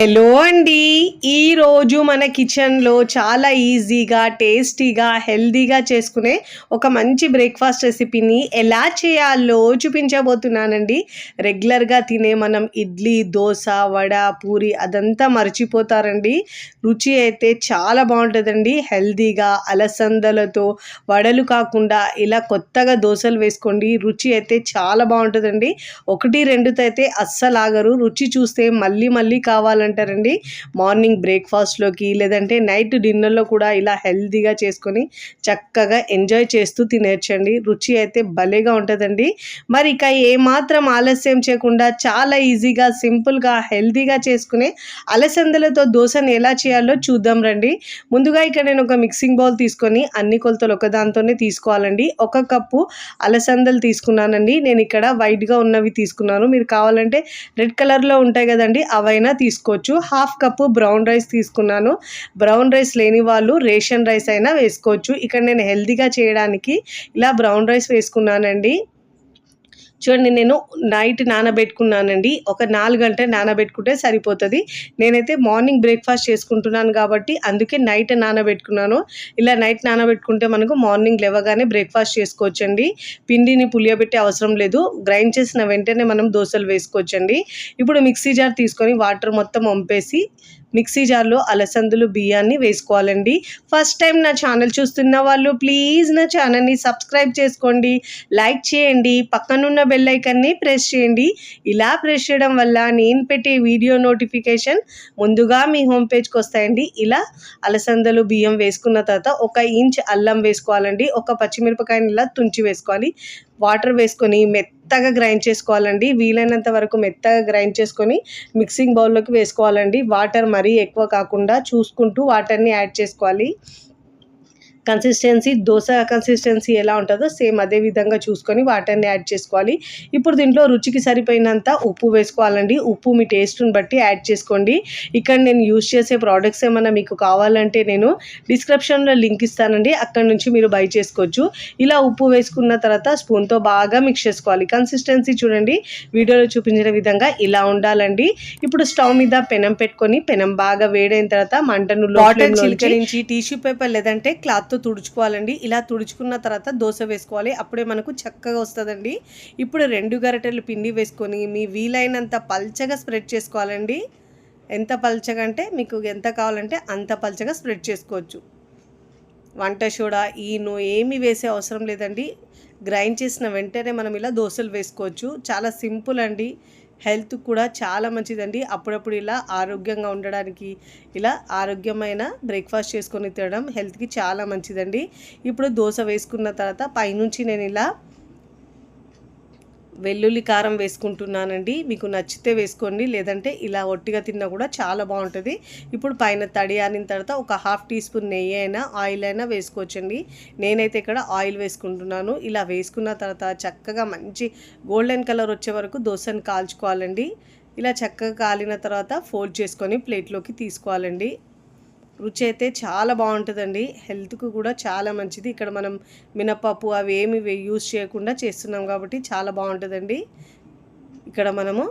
Hello అండి. ఈరోజు మన కిచెన్లో చాలా ఈజీగా టేస్టీగా హెల్దీగా చేసుకునే ఒక మంచి బ్రేక్ఫాస్ట్ రెసిపీని ఎలా చేయాలో చూపించబోతున్నానండి. రెగ్యులర్గా తినే మనం ఇడ్లీ, దోశ, వడ, పూరి అదంతా మర్చిపోతారండి. రుచి అయితే చాలా బాగుంటుందండి. హెల్దీగా అలసందలతో వడలు కాకుండా ఇలా కొత్తగా దోశలు వేసుకోండి. రుచి అయితే చాలా బాగుంటుందండి. 1-2తో అయితే అస్సలు ఆగరు. రుచి చూస్తే మళ్ళీ మళ్ళీ కావాలంటారండి. మార్నింగ్ బ్రేక్ఫాస్ట్లోకి లేదంటే నైట్ డిన్నర్లో కూడా ఇలా హెల్తీగా చేసుకొని చక్కగా ఎంజాయ్ చేస్తూ తినేయచ్చండి. రుచి అయితే భలేగా ఉంటుందండి. మరి ఇక ఏమాత్రం ఆలస్యం చేయకుండా చాలా ఈజీగా సింపుల్గా హెల్తీగా చేసుకునే అలసందలతో దోశను ఎలా చేయాలో చూద్దాం రండి. ముందుగా ఇక్కడ నేను ఒక మిక్సింగ్ బౌల్ తీసుకొని అన్ని కొలతలు ఒకదాంతోనే తీసుకోవాలండి. 1 కప్పు అలసందలు తీసుకున్నానండి. నేను ఇక్కడ వైట్గా ఉన్నవి తీసుకున్నాను. మీరు కావాలంటే రెడ్ కలర్లో ఉంటాయి కదండి, అవైనా తీసుకోవచ్చు. 1/2 కప్పు బ్రౌన్ రైస్ తీసుకున్నాను. బ్రౌన్ రైస్ లేని వాళ్ళు రేషన్ రైస్ అయినా వేసుకోవచ్చు. ఇక్కడ నేను హెల్తీగా చేయడానికి ఇలా బ్రౌన్ రైస్ వేసుకున్నానండి. చూడండి, నేను నైట్ నానబెట్టుకున్నానండి. ఒక 4 గంటలు నానబెట్టుకుంటే సరిపోతుంది. నేనైతే మార్నింగ్ బ్రేక్ఫాస్ట్ చేసుకుంటున్నాను కాబట్టి అందుకే నైట్ నానబెట్టుకున్నాను. ఇలా నైట్ నానబెట్టుకుంటే మనకు మార్నింగ్ లేవగానే బ్రేక్ఫాస్ట్ చేసుకోవచ్చండి. పిండిని పులియబెట్టే అవసరం లేదు. గ్రైండ్ చేసిన వెంటనే మనం దోశలు వేసుకోవచ్చండి. ఇప్పుడు మిక్సీ జార్ తీసుకొని వాటర్ మొత్తం వంపేసి మిక్సీ జార్లో అలసందలు బియ్యాన్ని వేసుకోవాలండి. ఫస్ట్ టైం నా ఛానల్ చూస్తున్న వాళ్ళు ప్లీజ్ నా ఛానల్ని సబ్స్క్రైబ్ చేసుకోండి, లైక్ చేయండి, పక్కనున్న బెల్ ఐకాన్ని ప్రెస్ చేయండి. ఇలా ప్రెస్ చేయడం వల్ల నేను పెట్టే వీడియో నోటిఫికేషన్ ముందుగా మీ హోమ్ పేజ్కి వస్తాయండి. ఇలా అలసందలు బియ్యం వేసుకున్న తర్వాత 1 ఇంచ్ అల్లం వేసుకోవాలండి. 1 పచ్చిమిరపకాయని ఇలా తుంచి వేసుకోవాలి. వాటర్ వేసుకొని మెత్తగా గ్రైండ్ చేసుకోవాలండి. వీలైనంత వరకు మెత్తగా గ్రైండ్ చేసుకొని మిక్సింగ్ బౌల్లోకి వేసుకోవాలండి. వాటర్ మరీ ఎక్కువ కాకుండా చూసుకుంటూ వాటర్ని యాడ్ చేసుకోవాలి. కన్సిస్టెన్సీ దోశ కన్సిస్టెన్సీ ఎలా ఉంటుందో సేమ్ అదే విధంగా చూసుకొని వాటర్ని యాడ్ చేసుకోవాలి. ఇప్పుడు దీంట్లో రుచికి సరిపోయినంత ఉప్పు వేసుకోవాలండి. ఉప్పు మీ టేస్ట్ని బట్టి యాడ్ చేసుకోండి. ఇక్కడ నేను యూజ్ చేసే ప్రోడక్ట్స్ ఏమైనా మీకు కావాలంటే నేను డిస్క్రిప్షన్లో లింక్ ఇస్తానండి, అక్కడ నుంచి మీరు బై చేసుకోవచ్చు. ఇలా ఉప్పు వేసుకున్న తర్వాత స్పూన్తో బాగా మిక్స్ చేసుకోవాలి. కన్సిస్టెన్సీ చూడండి, వీడియోలో చూపించిన విధంగా ఇలా ఉండాలండి. ఇప్పుడు స్టవ్ మీద పెనం పెట్టుకొని పెనం బాగా వేడైన తర్వాత మంటను వాటర్ చిలకరించి టిష్యూ పేపర్ లేదంటే క్లాత్ తుడుచుకోవాలండి. ఇలా తుడుచుకున్న తర్వాత దోశ వేసుకోవాలి. అప్పుడే మనకు చక్కగా వస్తుందండి. ఇప్పుడు 2 గరిటెలు పిండి వేసుకొని మీ వీలైనంత పల్చగా స్ప్రెడ్ చేసుకోవాలండి. ఎంత పల్చగా అంటే మీకు ఎంత కావాలంటే అంత పల్చగా స్ప్రెడ్ చేసుకోవచ్చు. వంట సోడా ఈనో ఏమీ వేసే అవసరం లేదండి. గ్రైండ్ చేసిన వెంటనే మనం ఇలా దోశలు వేసుకోవచ్చు. చాలా సింపుల్ అండి. హెల్త్ కూడా చాలా మంచిదండి. అప్పుడప్పుడు ఇలా ఆరోగ్యంగా ఉండడానికి ఇలా ఆరోగ్యమైన బ్రేక్ఫాస్ట్ చేసుకొని తినడం హెల్త్కి చాలా మంచిదండి. ఇప్పుడు దోశ వేసుకున్న తర్వాత పైనుంచి నేను ఇలా వెల్లుల్లి కారం వేసుకుంటున్నానండి. మీకు నచ్చితే వేసుకోండి, లేదంటే ఇలా ఒట్టిగా తిన్నా కూడా చాలా బాగుంటుంది. ఇప్పుడు పైన తడి ఆరిన తర్వాత 1/2 టీ స్పూన్ నెయ్యి అయినా ఆయిల్ అయినా వేసుకోవచ్చండి. నేనైతే ఇక్కడ ఆయిల్ వేసుకుంటున్నాను. ఇలా వేసుకున్న తర్వాత చక్కగా మంచి గోల్డెన్ కలర్ వచ్చే వరకు దోశను కాల్చుకోవాలండి. ఇలా చక్కగా కాలిన తర్వాత ఫోల్డ్ చేసుకొని ప్లేట్లోకి తీసుకోవాలండి. రుచి అయితే చాలా బాగుంటుందండి. హెల్త్కు కూడా చాలా మంచిది. ఇక్కడ మనం మినపప్పు అవి ఏమి యూజ్ చేయకుండా చేస్తున్నాం కాబట్టి చాలా బాగుంటుందండి. ఇక్కడ మనము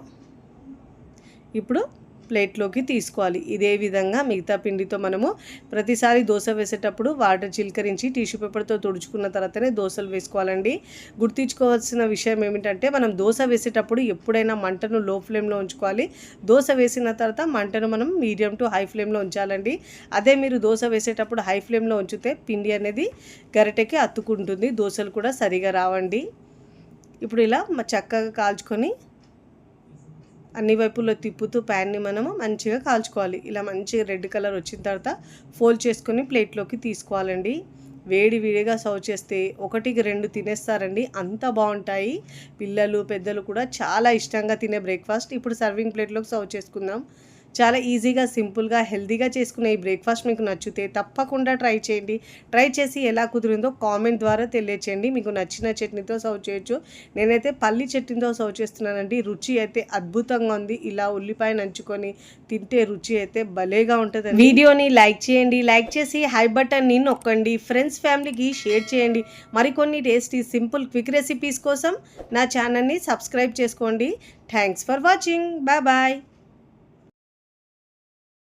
ఇప్పుడు ప్లేట్లోకి తీసుకోవాలి. ఇదే విధంగా మిగతా పిండితో మనము ప్రతిసారి దోశ వేసేటప్పుడు వాటర్ చిలకరించి టిష్యూ పేపర్తో తుడుచుకున్న తర్వాతనే దోశలు వేసుకోవాలండి. గుర్తుంచుకోవాల్సిన విషయం ఏమిటంటే మనం దోశ వేసేటప్పుడు ఎప్పుడైనా మంటను లో ఫ్లేమ్లో ఉంచుకోవాలి. దోశ వేసిన తర్వాత మంటను మనం మీడియం టు హై ఫ్లేమ్లో ఉంచాలండి. అదే మీరు దోశ వేసేటప్పుడు హై ఫ్లేమ్లో ఉంచితే పిండి అనేది గరిటెకి అతుక్కుంటుంది, దోశలు కూడా సరిగా రావండి. ఇప్పుడు ఇలా చక్కగా కాల్చుకొని అన్ని వైపుల్లో తిప్పుతూ ప్యాన్ని మనము మంచిగా కాల్చుకోవాలి. ఇలా మంచిగా రెడ్ కలర్ వచ్చిన తర్వాత ఫోల్డ్ చేసుకొని ప్లేట్లోకి తీసుకోవాలండి. వేడి వేడిగా సర్వ్ చేస్తే 1కి 2 తినేస్తారండి, అంత బాగుంటాయి. పిల్లలు పెద్దలు కూడా చాలా ఇష్టంగా తినే బ్రేక్ఫాస్ట్. ఇప్పుడు సర్వింగ్ ప్లేట్లోకి సర్వ్ చేసుకుందాం. చాలా ఈజీగా సింపుల్గా హెల్తీగా చేసుకునే ఈ బ్రేక్ఫాస్ట్ మీకు నచ్చితే తప్పకుండా ట్రై చేయండి. ట్రై చేసి ఎలా కుదిరిందో కామెంట్ ద్వారా తెలియచేయండి. మీకు నచ్చిన చట్నీతో సర్వ్ చేయొచ్చు. నేనైతే పల్లి చట్నీతో సర్వ్ చేస్తున్నానండి. రుచి అయితే అద్భుతంగా ఉంది. ఇలా ఉల్లిపాయ నంచుకొని తింటే రుచి అయితే భలేగా ఉంటుంది. వీడియోని లైక్ చేయండి, లైక్ చేసి హై బటన్ని నొక్కండి. ఫ్రెండ్స్ ఫ్యామిలీకి షేర్ చేయండి. మరికొన్ని టేస్టీ సింపుల్ క్విక్ రెసిపీస్ కోసం నా ఛానల్ని సబ్స్క్రైబ్ చేసుకోండి. Thanks for watching. Bye bye.